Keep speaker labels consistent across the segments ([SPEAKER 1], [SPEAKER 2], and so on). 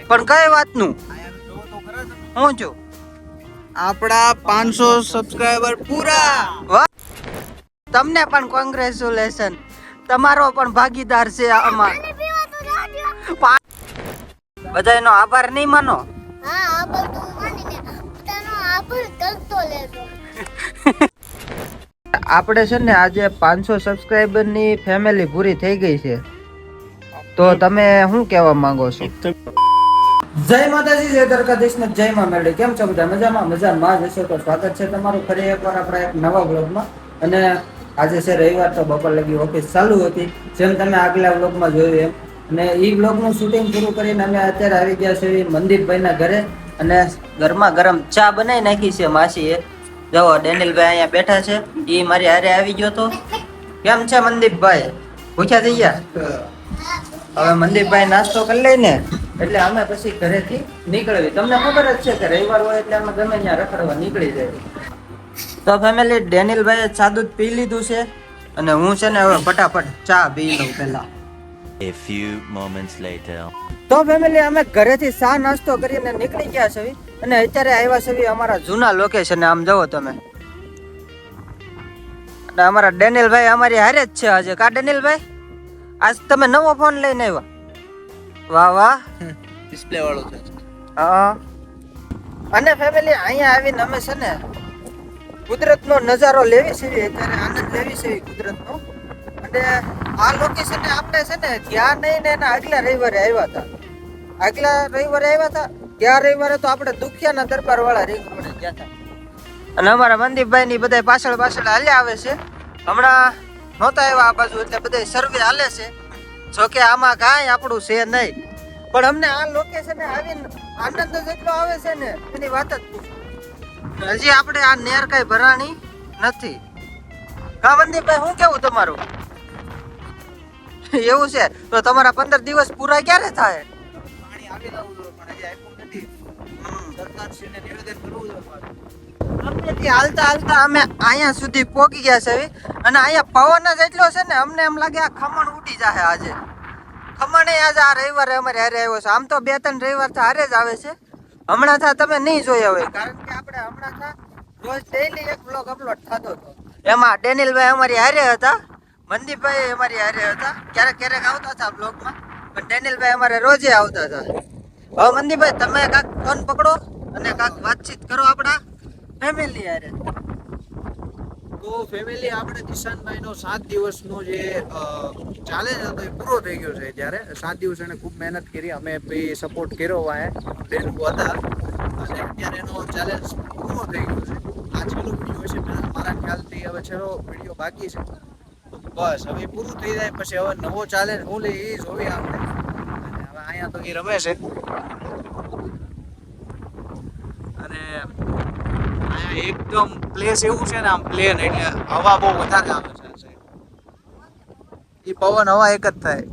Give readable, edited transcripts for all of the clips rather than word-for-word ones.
[SPEAKER 1] પણ કઈ વાતનું? હું છું
[SPEAKER 2] આપણા 500 સબસ્ક્રાઇબર પૂરા.
[SPEAKER 1] વાહ, તમને પણ કોંગ્રેચ્યુલેશન. તમારો પણ ભાગીદાર છે આમાં. બધાનો આભાર નહીં માનો. આપણે છે ને આજે 500 સબસ્ક્રાઇબર ની ફેમિલી પૂરી થઈ ગઈ છે, તો તમે શું કહેવા માંગો છો? જય માતાજી, જય દ્વારકાધીશ ને જય માં મેરડી. કેમ છો બધા? મજામાં? મજામાં જશો તો સ્વાગત છે તમારું ફરી એકવાર આપણા એક નવા વ્લોગમાં. અને આજે છે રવિવાર, તો બપોર લગી ઓફિસ ચાલુ હતી, જેમ તમે આગલા વ્લોગમાં જોયું એમ. અને એ વ્લોગનું શૂટિંગ પૂરું કરીને અમે અત્યારે આવી ગયા છે મનદીપભાઈના ઘરે. અને ગરમા ગરમ ચા બનાવી નાખી છે માસીએ. જો ડેનિલભાઈ અહીંયા બેઠા છે, એ મારી હારે આવી ગયો તો. કેમ છે મનદીપભાઈ? પૂછ્યા થઈ ગયા? હવે મનદીપભાઈ નાસ્તો કરી લઈને એટલે અમે પછી ઘરેથી નીકળવી. તમને ખબર જ છે કે રવિવાર હોય એટલે અમે ગમે ત્યાં રખડવા નીકળી જાય. તો ફેમિલી, ડેનિલભાઈએ ચા દૂધ પી લીધું છે અને હું છે ને હવે ફટાફટ ચા પી લઉં પહેલા.
[SPEAKER 3] A few moments later.
[SPEAKER 1] તો ફેમિલી, અમે ઘરેથી ચા નાસ્તો કરીને નીકળી ગયા છે અને અત્યારે આવ્યા છે અમારા જૂના લોકેશન. આમ જુઓ તમે. અને અમારા ડેનિલભાઈ અમારી હારે જ છે આજે. કા ડેનિલભાઈ, આજ તમે નવો ફોન લઈને આવ્યા? વાહ વાહ,
[SPEAKER 2] ડિસ્પ્લે વાળો છે.
[SPEAKER 1] હા. અને ફેમિલી, અહીંયા આવીને અમે છે ને કુદરતનો નજારો લેવી છે, અત્યારે આનંદ લેવી છે કુદરતનો. અને આ લોકેશન આપણે છે ને ત્યાં નહીં ને એના આગલા રવિવારે આવ્યા હતા. ત્યાં રવિવારે તો આપણે દુખિયાના દરબાર વાળા રીંગ રોડે ગયા હતા. અને અમારા મનદીપભાઈ ની બધા પાછળ હાલ્યા આવે છે. હમણાં નહોતા આવ્યા આ બાજુ એટલે બધા સર્વે હાલે છે. જોકે આમાં કાંઈ આપણું છે નહીં, પણ અમને આ લોકેશન આવીને આનંદ જ એટલો આવે છે ને એની વાત જ પૂછો. હજી આપણે આ નેર કઈ ભરાણી નથી. કા મનદીપભાઈ, શું કેવું તમારું? એવું છે તો તમારા 15 દિવસ પૂરા ક્યારે થાય?
[SPEAKER 2] પાણી આવી જવું જોઈએ પણ હજી આપ્યું નથી. સરકારશ્રીને નિવેદન કરવું જોઈએ.
[SPEAKER 1] અમેથી હાલતા હાલતા અમે અહીંયા સુધી પહોંચી ગયા છે અને અહીંયા પવન જ એટલો છે ને અમને એમ લાગે આ ખમણ ઉડી જાય આજે. ખમણ આજે આ રવિવારે અમારે હારે આવ્યો છે. આમ તો 2-3 રવિવાર તો હારે જ આવે છે. હમણાં થા તમે નહીં જોયા હોય, કારણ કે આપણે હમણાં થા રોજ ડેઈલી એક બ્લોગ અપલોડ થતો હતો. એમાં ડેનિલભાઈ અમારી હારે હતા, મનદીપભાઈ અમારી હારે હતા. ક્યારેક ક્યારેક આવતા હતા બ્લોગમાં, પણ ડેનિલભાઈ અમારે રોજે આવતા હતા. હવે મનદીપભાઈ, તમે કાંક ફોન પકડો અને કાંક વાતચીત કરો આપણા ફેમિલી હારે.
[SPEAKER 2] તો ફેમિલી, આપણે દિશાનભાઈનો 7 દિવસનો જે ચેલેન્જ હતો એ પૂરો થઈ ગયો છે. ત્યારે 7 દિવસ એને ખૂબ મહેનત કરી, અમે બી સપોર્ટ કર્યો વાય બેન હતા, અને અત્યારે એનો ચેલેન્જ પૂરો થઈ ગયો છે. આ છેલ્લો વિડીયો છે મારા ખ્યાલથી. હવે છેલ્લો વિડીયો બાકી છે, તો બસ હવે પૂરું થઈ જાય પછી હવે નવો ચેલેન્જ હું લે એ જોવી આપણે. અને હવે અહીંયા તો એ રમે છે અને અહીંયા એકદમ પ્લેસ એવું છે ને, આમ પ્લેન એટલે હવા બહુ વધારે આવે છે. એ પવન હવા એક જ થાય.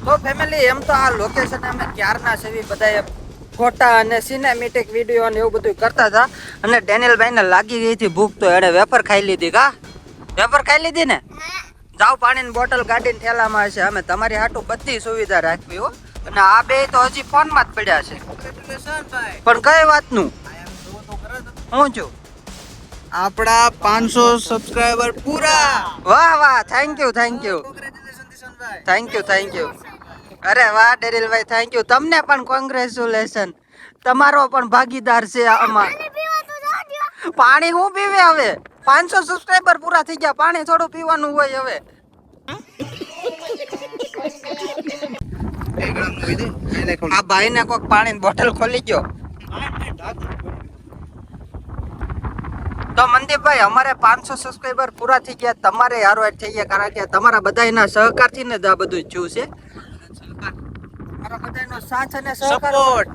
[SPEAKER 1] તો ફેમિલી, એમ તો આ લોકેશન અમે ક્યારના છે બધાએ ફોટા અને સિનેમેટિક વિડીયો અને એવું બધું કરતા હતા. અને ડેનિલભાઈને લાગી ગઈ હતી ભૂખ, તો એણે વેફર ખાઈ લીધી. કા વેફર ખાઈ લીધી ને? જાવ પાણીની બોટલ કાઢીને થેલામાં હશે. અમે તમારી હાટું બધી સુવિધા રાખવી હો. અને આ બે તો હજી ફોનમાં જ પડ્યા છે. પણ કઈ વાતનું? હું છું
[SPEAKER 2] આપણા 500 સબસ્ક્રાઇબર પૂરા.
[SPEAKER 1] વાહ વાહ, thank you thank you thank you. અરે વાહ ડેનિલભાઈ, થેન્ક યુ. તમને પણ કોંગ્રેચ્યુલેશન. તમારો પણ ભાગીદાર છે આમાં. પાણી હું પીવે હવે? 500 સબસ્ક્રાઇબર પૂરા થઈ ગયા, પાણી થોડું પીવાનું હોય હવે. આ ભાઈને કોક પાણીની બોટલ ખોલી ગયો. તો મનદીપભાઈ અમારે 500 સબસ્ક્રાઇબર પૂરા થઈ ગયા, તમારે હારો થઈ ગયા, કારણ કે તમારા બધાના સહકારથી ને જ આ બધું થયું છે. તમારા બધાનો સાથ અને સહકાર
[SPEAKER 2] સપોર્ટ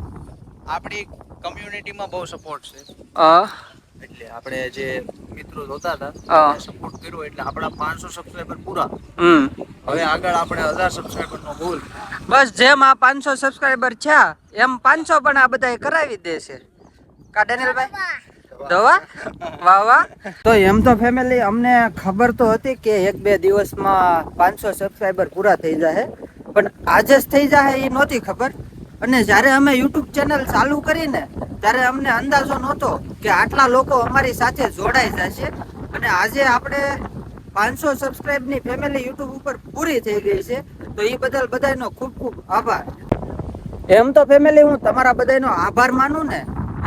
[SPEAKER 2] આપણી કમ્યુનિટીમાં બહુ સપોર્ટ છે. એટલે આપણે જે મિત્રો જોતા હતા સપોર્ટ કર્યો એટલે આપણા 500 સબસ્ક્રાઇબર પૂરા. હવે આગળ આપણે 1000 સબસ્ક્રાઇબર નો ગોલ.
[SPEAKER 1] બસ જેમ આ 500 સબસ્ક્રાઇબર છે એમ 500 પણ આ બધા કરાવી દેશે કા ડેનિયલભાઈ? દવા વાહ વાહ. તો એમ તો ફેમિલી અમને ખબર તો હતી કે 1-2 દિવસમાં 500 સબસ્ક્રાઇબર પૂરા થઈ જાય, પણ આજે જ થઈ જાય એ નહોતી ખબર. અને જ્યારે અમે યુટ્યુબ ચેનલ ચાલુ કરીને ત્યારે અમને અંદાજો નહોતો કે આટલા લોકો અમારી સાથે જોડાઈ જશે. અને આજે આપણે 500 સબસ્ક્રાઇબની ફેમિલી યુટ્યુબ ઉપર પૂરી થઈ ગઈ છે, તો એ બદલ બધાનો ખૂબ ખૂબ આભાર. એમ તો ફેમિલી હું તમારા બધાનો આભાર માનું ને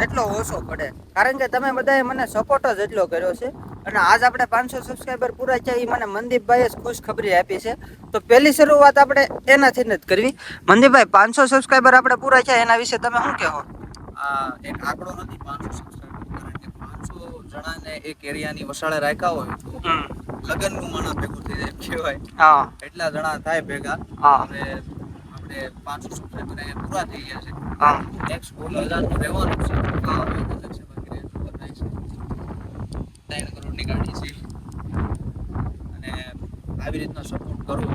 [SPEAKER 1] એટલો ઓછો પડે, કારણ કે તમે બધાએ મને સપોર્ટ જ એટલો કર્યો છે. અને આજ આપણે 500 સબસ્ક્રાઇબર પૂરા છે એ મને મનદીપભાઈએ જ ખુશખબરી આપી છે. તો પહેલી શરૂઆત આપણે એનાથી જ કરવી. મનદીપભાઈ 500 સબસ્ક્રાઇબર આપણે પૂરા છે એના વિશે તમે શું કહો?
[SPEAKER 2] આ એક આંકડો નથી 500 સબસ્ક્રાઇબર, કારણ કે 500 જણાને એક એરિયાની વસાળે રાખ્યા હોય તો લગનનું માણા ભેગું થઈ જાય કહેવાય.
[SPEAKER 1] હા,
[SPEAKER 2] એટલા જણા થાય ભેગા.
[SPEAKER 1] હા.
[SPEAKER 2] હવે આપણે 500 સબસ્ક્રાઇબર પૂરા થઈ ગયા છે.
[SPEAKER 1] હા,
[SPEAKER 2] નેક્સ્ટ ગોલ 1000 નો રહેવાનો છે. હા, હવે તો છે બાકી રહે તો બતાય છે. 3 કરોડની ગાડી છે અને આવી રીતનો સપોર્ટ કરો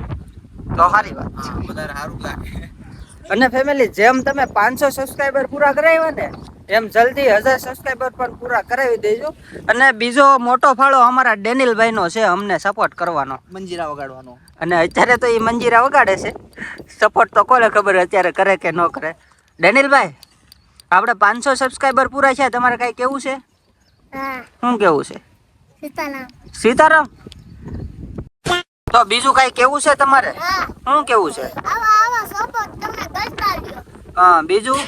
[SPEAKER 1] તો સારી વાત.
[SPEAKER 2] હા વધારે સારું લાગે.
[SPEAKER 1] અને ફેમિલી જેમ તમે 500 સબસ્ક્રાઇબર પૂરા કરાવ્યા ને એમ જલ્દી 1000 સબસ્ક્રાઇબર પણ પૂરા કરાવી દેજો. અને બીજો મોટો ફાળો અમારા ડેનિલભાઈનો છે અમને સપોર્ટ કરવાનો,
[SPEAKER 2] મંજીરા વગાડવાનો.
[SPEAKER 1] અને અત્યારે તો એ મંજીરા વગાડે છે. સપોર્ટ તો કોને ખબર અત્યારે કરે કે ન કરે. ડેનિલભાઈ આપણે 500 સબસ્ક્રાઇબર પૂરા છે, તમારે કઈ કેવું છે? શું કેવું છે? સીતારામ. તો બીજું કઈ કેવું છે તમારે? શું કેવું છે? હા, બીજું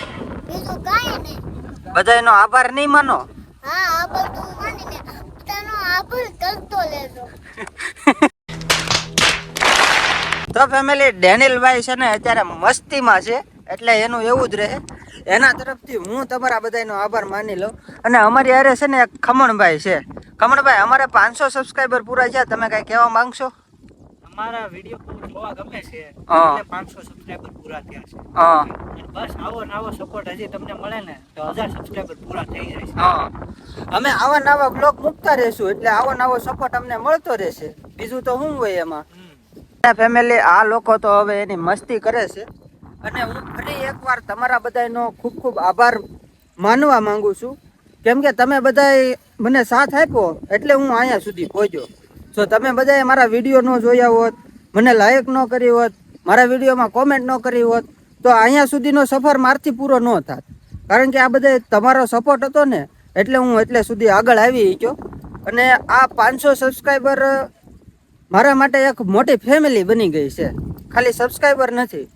[SPEAKER 1] બધાનો આભાર નહીં માનો. તો ફેમિલી ડેનિલભાઈ છે ને અત્યારે મસ્તીમાં છે, એટલે એનું એવું જ રહે. એના તરફથી હું તમારા બધાનો આભાર માની લઉં. અને અમારી હારે છે ને એક ખમણભાઈ છે. ખમણભાઈ અમારે 500 સબસ્ક્રાઇબર પૂરા છે, તમે કઈ કહેવા માંગશો?
[SPEAKER 4] અમારા વિડીયો જોવા ગમે છે
[SPEAKER 1] હા.
[SPEAKER 4] એટલે 500 સબસ્ક્રાઇબર પૂરા થયા છે.
[SPEAKER 1] હા,
[SPEAKER 4] અને બસ આવો નવો સપોર્ટ હજી તમને મળે ને તો 1000 સબસ્ક્રાઇબર પૂરા થઈ જાય છે.
[SPEAKER 1] હા. અમે આવા નવા બ્લોગ મૂકતા રહેશું, એટલે આવો નવો સપોર્ટ અમને મળતો રહેશે. બીજું તો શું હોય એમાં. ફેમિલી આ લોકો તો હવે એની મસ્તી કરે છે, અને હું ફરી એકવાર તમારા બધાનો ખૂબ ખૂબ આભાર માનવા માંગુ છું, કેમ કે તમે બધાએ મને સાથ આપ્યો એટલે હું અહીંયા સુધી પહોંચ્યો. જો તમે બધાએ મારા વિડીયો ન જોયા હોત, મને લાઈક ન કરી હોત, મારા વિડીયોમાં કોમેન્ટ ન કરી હોત, તો અહીંયા સુધીનો સફર મારથી પૂરો ન થાત. કારણ કે આ બધા તમારો સપોર્ટ હતો ને એટલે હું એટલે સુધી આગળ આવી ગયો. અને આ 500 સબસ્ક્રાઈબર મારા માટે એક મોટી ફેમિલી બની ગઈ છે, ખાલી સબસ્ક્રાઈબર નથી.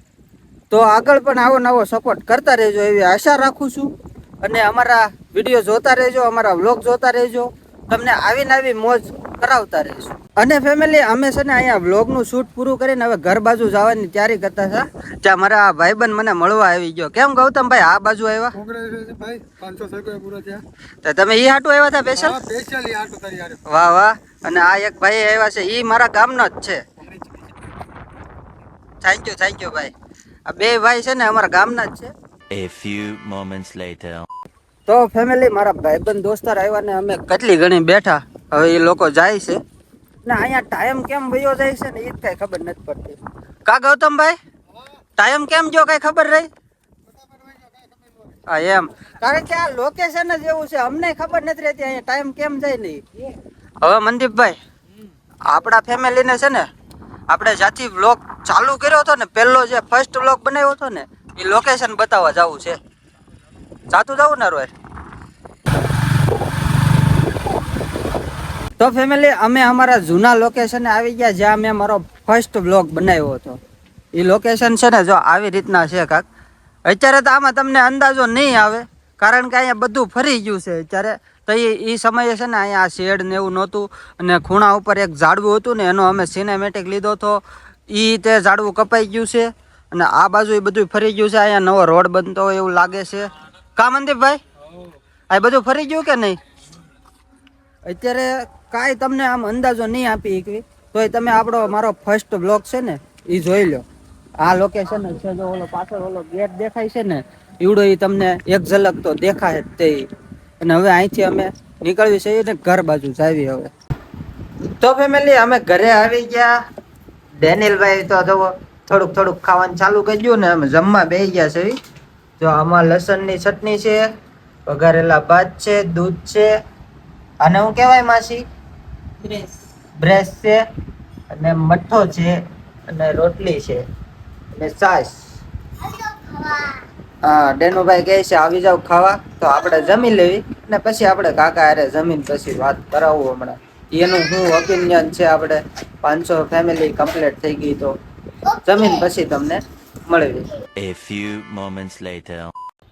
[SPEAKER 1] તો આગળ પણ આવો નવો સપોર્ટ કરતા રહેજો એવી આશા રાખું છું. અને અમારા વિડીયો જોતા રહેજો, અમારા વ્લોગ જોતા રહેજો, તમને આવીને આવી મોજ કરાવતા રહીશું. અને ફેમિલી અમે છે ને અહીંયા વ્લોગનું શૂટ પૂરું કરીને હવે ઘર બાજુ જવાની તૈયારી કરતા હતા, ત્યાં મારા ભાઈબંધ મને મળવા આવી ગયો. કેમ ગૌતમભાઈ આ બાજુ આવ્યા?
[SPEAKER 5] ભાઈ 500 સબસ્ક્રાઇબર પૂરા થયા.
[SPEAKER 1] તો તમે ઈ હાટુ આવ્યા હતા સ્પેશિયલ?
[SPEAKER 5] સ્પેશિયલી આટો તારી યાર.
[SPEAKER 1] વાહ વાહ. અને આ એક ભાઈ આવ્યા છે, ઈ મારા ગામનો જ છે. થેન્ક યુ ભાઈ. આ બે ભાઈ છે ને અમારા ગામના જ છે.
[SPEAKER 3] A few moments later.
[SPEAKER 1] તો ફેમિલી મારા ભાઈબંધ દોસ્તાર આવ્યા ને અમે કેટલી ઘણી બેઠા. હવે એ લોકો જાય છે ને અહીંયા ટાઈમ કેમ વયો જાય છે ને એ જ કઈ ખબર નથી પડતી. કા ગૌતમભાઈ ટાઈમ કેમ જો કઈ ખબર રહી? હા એમ, કારણ કે આ લોકેશન જ એવું છે, અમને ખબર નથી રહેતી અહીંયા ટાઈમ કેમ જાય નહીં. હવે મનદીપભાઈ આપણા ફેમિલીને છે ને આપણે જ્યાંથી વ્લોગ ચાલુ કર્યો હતો ને, પહેલો જે ફર્સ્ટ વ્લોગ બનાવ્યો હતો ને, એ લોકેશન બતાવવા જવું છે. જાતું જવું ને રોય. તો ફેમિલી અમે અમારા જૂના લોકેશને આવી ગયા જ્યાં મેં મારો ફર્સ્ટ વ્લોગ બનાવ્યો હતો. એ લોકેશન છે ને જો આવી રીતના છે કાક. અત્યારે તો આમાં તમને અંદાજો નહીં આવે, કારણ કે અહીંયા બધું ફરી ગયું છે અત્યારે. તો એ સમયે છે ને અહીંયા આ શેડ ને એવું નહોતું, અને ખૂણા ઉપર એક ઝાડવું હતું ને એનો અમે સિનેમેટિક લીધો હતો. એ તે ઝાડવું કપાઈ ગયું છે, અને આ બાજુ એ બધું ફરી ગયું છે. અહીંયા નવો રોડ બનતો હોય એવું લાગે છે. કા મનદીપભાઈ આ બધું ફરી ગયું કે નહીં? અત્યારે કાંઈ તમને આમ અંદાજો નહીં આપી શકવી, તોય તમે આપણો મારો ફર્સ્ટ બ્લોગ છે ને એ જોઈ લો. આ લોકેશન જ છે, જો ઓલો પાછળ ઓલો ગેટ દેખાય છે ને ઈવડો એ તમને એક ઝલક તો દેખાય જ તે. અને હવે અહીંથી અમે નીકળવી છે ને ઘર બાજુ જાવી હવે. તો ફેમિલી અમે ઘરે આવી ગયા. ડેનિયલભાઈ તો થોડુંક ખાવાનું ચાલુ કરી દઉં ને અમે જમવા બેસી ગયા છે. જો આમાં લસણની ચટણી છે, વઘારેલા ભાત છે, દૂધ છે, અને હું કહેવાય માસી બ્રેસ છે, અને મઠ્ઠો છે, અને રોટલી છે, અને છાશ. હા, ડેનુભાઈ કહે છે આવી જાવ ખાવા. તો આપણે જમી લેવી ને પછી આપણે કાકા હારે જમીન પછી વાત કરાવું. હમણાં એનું શું ઓપિનિયન છે, આપણે 500 ફેમિલી કમ્પ્લીટ થઈ ગઈ તો જમીન પછી તમને મળવી.
[SPEAKER 3] A few moments later.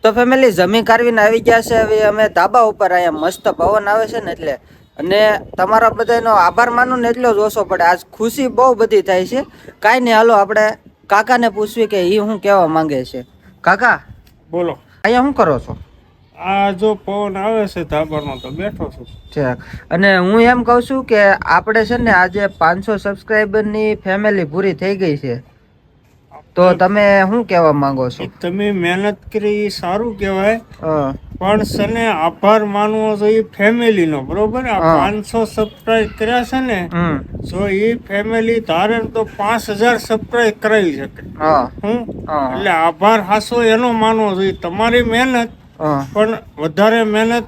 [SPEAKER 1] તો ફેમિલી જમી કારવીને આવી ગયા છે. હવે અમે ધાબા ઉપર, અહીંયા મસ્ત પવન આવે છે ને એટલે, અને તમારા બધાનો આભાર માનું ને એટલો જ ઓછો પડે. આજ ખુશી બહુ બધી થાય છે. કાંઈ નહીં, હાલો આપણે કાકાને પૂછવી કે એ શું કહેવા માંગે છે. કાકા
[SPEAKER 5] બોલો.
[SPEAKER 1] અહીંયા શું કરો છો?
[SPEAKER 5] આ જો પવન આવે છે ધાબામાં તો બેઠો છું.
[SPEAKER 1] છે. અને હું એમ કહું છું કે આપણે છે ને આજે 500 સબસ્ક્રાઈબરની ફેમિલી પૂરી થઈ ગઈ છે. તો તમે શું કહેવા માંગો છો?
[SPEAKER 5] તમે મહેનત કરી એ સારું કહેવાય,
[SPEAKER 1] હા,
[SPEAKER 5] પણ સને આભાર માનવો જોઈએ ફેમિલીનો, બરોબર? આ
[SPEAKER 1] હા.
[SPEAKER 5] 500 સબસ્ક્રાઇબ કર્યા છે ને, જો એ ફેમિલી ધારે ને તો 5000 સબસ્ક્રાઇબ કરાવી શકે.
[SPEAKER 1] હા, હા.
[SPEAKER 5] એટલે આભાર હાસો એનો માનવો જોઈએ. તમારી મહેનત
[SPEAKER 1] હા,
[SPEAKER 5] પણ વધારે મહેનત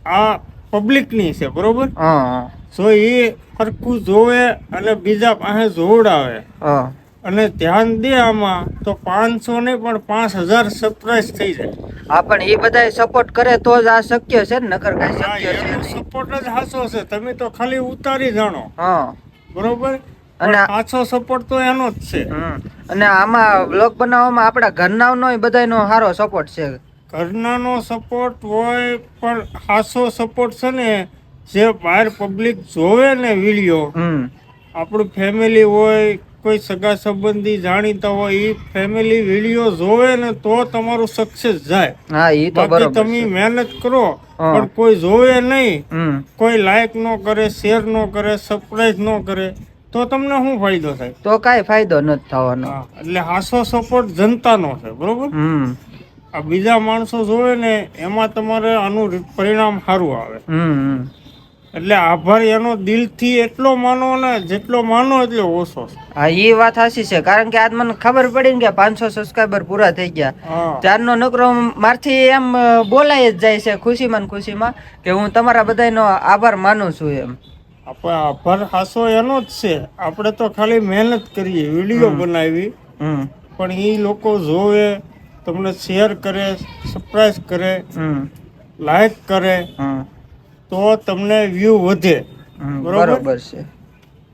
[SPEAKER 5] આ પબ્લિકની છે, બરોબર?
[SPEAKER 1] હા,
[SPEAKER 5] જો એ સરખું જોવે અને બીજા પાસે જોવડાવે
[SPEAKER 1] હા.
[SPEAKER 5] અને ધ્યાન દે આમાં, તો 500 નહીં પણ 5000 સરપ્રાઈઝ થઈ જાય.
[SPEAKER 1] હા, પણ એ બધા સપોર્ટ કરે તો જ આ શક્ય છે ને, નકર કઈ
[SPEAKER 5] હા,
[SPEAKER 1] શક્ય છે
[SPEAKER 5] એનો
[SPEAKER 1] નહીં.
[SPEAKER 5] સપોર્ટ જ હાચો છે. તમે તો ખાલી ઉતારી જાણો,
[SPEAKER 1] હા.
[SPEAKER 5] બરોબર?
[SPEAKER 1] અને
[SPEAKER 5] અને સાચો સપોર્ટ તો એનો જ છે.
[SPEAKER 1] અને આમાં વ્લોગ બનાવવામાં આપણા ઘરનાનો બધાનો સારો સપોર્ટ છે.
[SPEAKER 5] ઘરનાનો સપોર્ટ હોય પણ સાચો સપોર્ટ છે ને, જે બહાર પબ્લિક જોવે ને વિડીયો, આપણું ફેમિલી હોય, કોઈ સગા સંબંધી જાણીતા હોય, એ ફેમિલી વિડીયો જોવે ને તો તમારું સક્સેસ જાય.
[SPEAKER 1] હા, ઈ તો
[SPEAKER 5] બાકી
[SPEAKER 1] બરોબર
[SPEAKER 5] તમે
[SPEAKER 1] છે.
[SPEAKER 5] મહેનત કરો
[SPEAKER 1] હા.
[SPEAKER 5] પણ કોઈ જોવે નહીં,
[SPEAKER 1] હમ.
[SPEAKER 5] કોઈ લાઈક ન કરે, શેર ન કરે, સબસ્ક્રાઇબ ન કરે, તો તમને શું ફાયદો થાય?
[SPEAKER 1] તો કાઈ ફાયદો નથી થવાનો.
[SPEAKER 5] હા, એટલે હાસો સપોર્ટ જનતાનો છે, બરોબર? આ બીજા માણસો જોવે ને એમાં તમારે આનું પરિણામ સારું આવે. એટલે આભાર એનો દિલથી એટલો માનો ને, જેટલો માનો એટલો ઓછો છે.
[SPEAKER 1] હા, એ વાત સાચી છે. કારણ કે આજ મને ખબર પડી ને કે 500 સબસ્ક્રાઈબર પૂરા થઈ ગયા,
[SPEAKER 5] હા,
[SPEAKER 1] ત્યારનો નકરો મારથી એમ બોલાય જ જાય છે ખુશીમાં ને ખુશીમાં કે હું તમારા બધાનો આભાર માનું છું એમ.
[SPEAKER 5] આપણે આભાર હાસો એનો જ છે. આપણે તો ખાલી મહેનત કરીએ, વિડીયો બનાવી, પણ એ લોકો જોવે, તમને શેર કરે, સબસ્ક્રાઇબ કરે, લાઈક કરે, તો તમને વ્યૂ વધે,
[SPEAKER 1] બરોબર છે.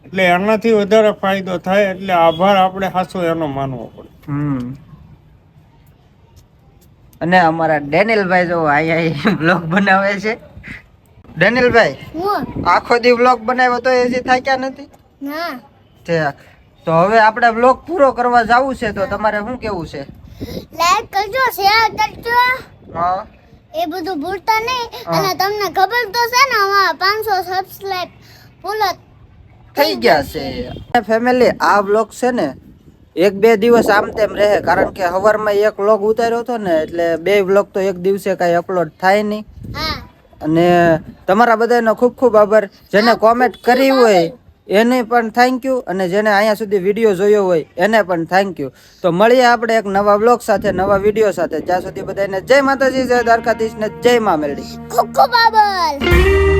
[SPEAKER 5] એટલે એનાથી વધારે ફાયદો થાય. એટલે આભાર આપણે હાસો એનો માનવો પડે.
[SPEAKER 1] અને અમારા ડેનિયલભાઈ જો અહીંયા બ્લોગ બનાવે છે. ડેનિયલભાઈ, આખો દી બ્લોગ બનાવ્યો તો હજી થાક્યા નથી?
[SPEAKER 6] ના.
[SPEAKER 1] તો હવે આપણે બ્લોગ પૂરો કરવા જવું છે, તો તમારે શું કેવું છે?
[SPEAKER 6] લાઈક કરજો, શેર કરજો,
[SPEAKER 1] હા,
[SPEAKER 6] એ બધું ભૂલતા નહીં. અને તમને ખબર તો છે ને, અમારા 500 સબસ્ક્રાઇબ પૂરા
[SPEAKER 1] થઈ ગયા છે. ફેમિલી, આ બ્લોગ છે ને 1-2 દિવસ આમ તેમ રહે, કારણ કે સવારમાં એક બ્લોગ ઉતાર્યો હતો ને, એટલે 2 બ્લોગ તો એક દિવસે કઈ અપલોડ થાય નહીં.
[SPEAKER 6] હા.
[SPEAKER 1] અને તમારા બધાનો ખૂબ ખૂબ આભાર. જેને કોમેન્ટ કરી હોય એને પણ થેન્ક યુ, અને જેને અહીંયા સુધી વિડીયો જોયો હોય એને પણ થેન્ક યુ. તો મળીએ આપણે એક નવા બ્લોગ સાથે, નવા વિડીયો સાથે. ત્યાં સુધી બધાને જય માતાજી, જય દ્વારકાધીશ ને જય મા મેલડી.
[SPEAKER 6] ખૂબ ખૂબ આભાર.